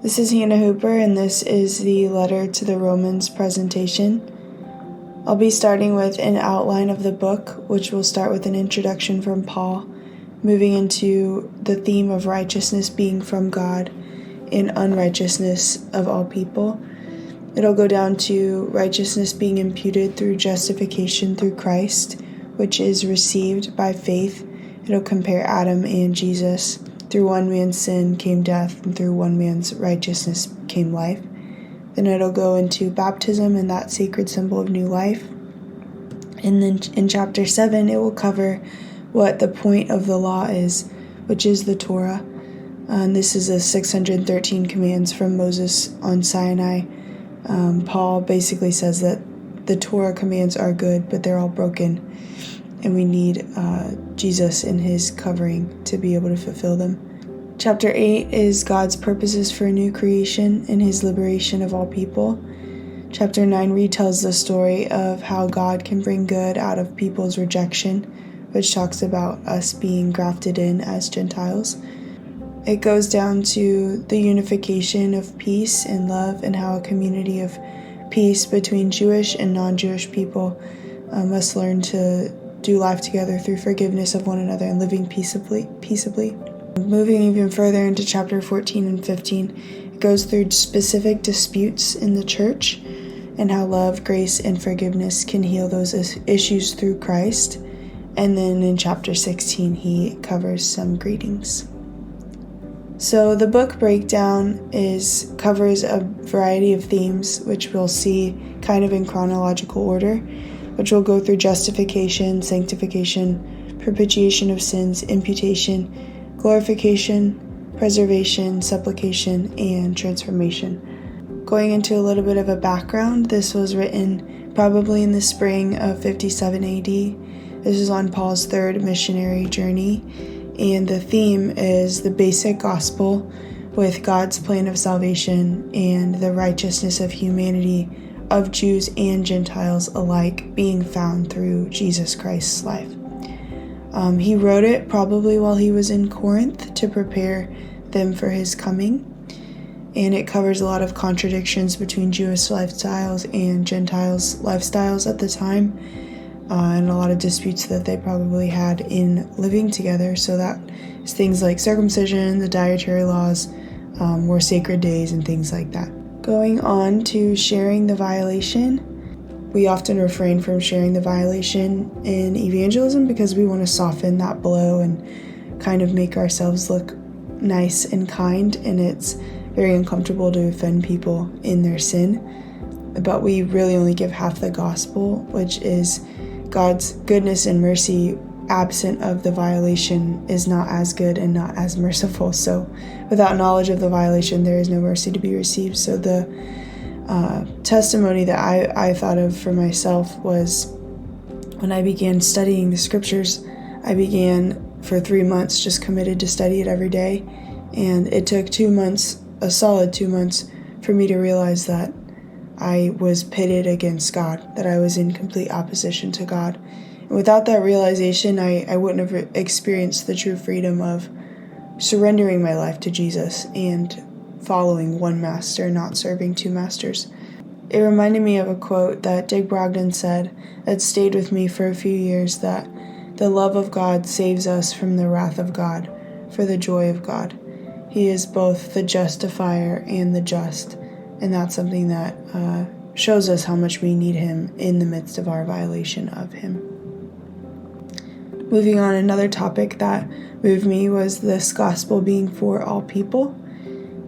This is Hannah Hooper, and this is the letter to the Romans presentation. I'll be starting with an outline of the book, which will start with an introduction from Paul, moving into the theme of righteousness being from God and unrighteousness of all people. It'll go down to righteousness being imputed through justification through Christ, which is received by faith. It'll compare Adam and Jesus. Through one man's sin came death, and through one man's righteousness came life. Then it'll go into baptism and that sacred symbol of new life. And then in chapter 7, it will cover what the point of the law is, which is the Torah. And this is the 613 commands from Moses on Sinai. Paul basically says that the Torah commands are good, but they're all broken. And we need Jesus in his covering to be able to fulfill them. Chapter 8 is God's purposes for a new creation and his liberation of all people. Chapter 9 retells the story of how God can bring good out of people's rejection, which talks about us being grafted in as Gentiles. It goes down to the unification of peace and love and how a community of peace between Jewish and non-Jewish people must learn to do life together through forgiveness of one another and living peaceably. Moving even further into chapter 14 and 15, it goes through specific disputes in the church and how love, grace, and forgiveness can heal those issues through Christ. And then in chapter 16, he covers some greetings. So the book breakdown covers a variety of themes, which we'll see kind of in chronological order, which will go through justification, sanctification, propitiation of sins, imputation, glorification, preservation, supplication, and transformation. Going into a little bit of a background, this was written probably in the spring of 57 AD. This is on Paul's third missionary journey, and the theme is the basic gospel with God's plan of salvation and the righteousness of humanity, of Jews and Gentiles alike, being found through Jesus Christ's life. He wrote it probably while he was in Corinth to prepare them for his coming, and it covers a lot of contradictions between Jewish lifestyles and Gentiles' lifestyles at the time, and a lot of disputes that they probably had in living together. So that is things like circumcision, the dietary laws, more sacred days, and things like that. Going on to sharing the violation. We often refrain from sharing the violation in evangelism because we want to soften that blow and kind of make ourselves look nice and kind, and it's very uncomfortable to offend people in their sin. But we really only give half the gospel, which is God's goodness and mercy absent of the violation is not as good and not as merciful. So without knowledge of the violation, there is no mercy to be received. So the testimony that I thought of for myself was when I began studying the scriptures. I began for 3 months just committed to study it every day, and it took 2 months, a solid 2 months, for me to realize that I was pitted against God, that I was in complete opposition to God. And without that realization, I wouldn't have experienced the true freedom of surrendering my life to Jesus and following one master, not serving two masters. It reminded me of a quote that Dick Brogden said that stayed with me for a few years, that the love of God saves us from the wrath of God for the joy of God. He is both the justifier and the just, and that's something that shows us how much we need him in the midst of our violation of him. Moving on, another topic that moved me was this gospel being for all people.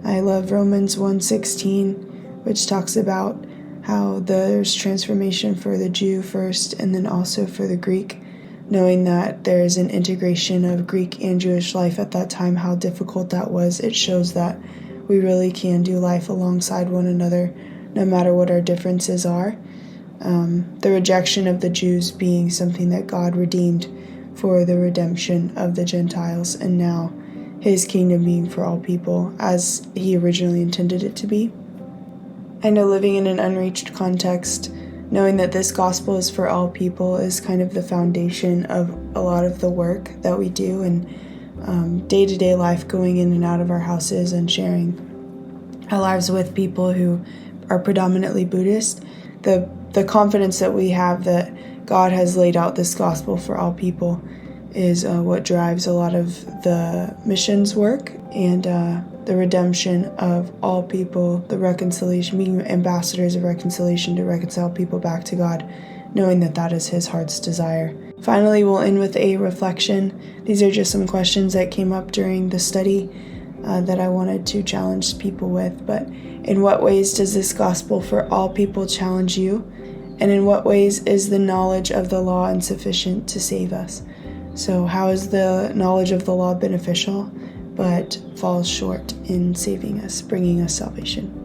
I love Romans 1:16, which talks about how there's transformation for the Jew first and then also for the Greek, knowing that there is an integration of Greek and Jewish life at that time, how difficult that was. It shows that we really can do life alongside one another, no matter what our differences are. The rejection of the Jews being something that God redeemed for the redemption of the Gentiles, and now his kingdom being for all people, as he originally intended it to be. I know living in an unreached context, knowing that this gospel is for all people is kind of the foundation of a lot of the work that we do, and day-to-day life, going in and out of our houses and sharing our lives with people who are predominantly Buddhist, the confidence that we have that God has laid out this gospel for all people is what drives a lot of the missions work and the redemption of all people, the reconciliation, being ambassadors of reconciliation to reconcile people back to God, knowing that that is His heart's desire. Finally, we'll end with a reflection. These are just some questions that came up during the study that I wanted to challenge people with. But in what ways does this gospel for all people challenge you? And in what ways is the knowledge of the law insufficient to save us? So how is the knowledge of the law beneficial, but falls short in saving us, bringing us salvation?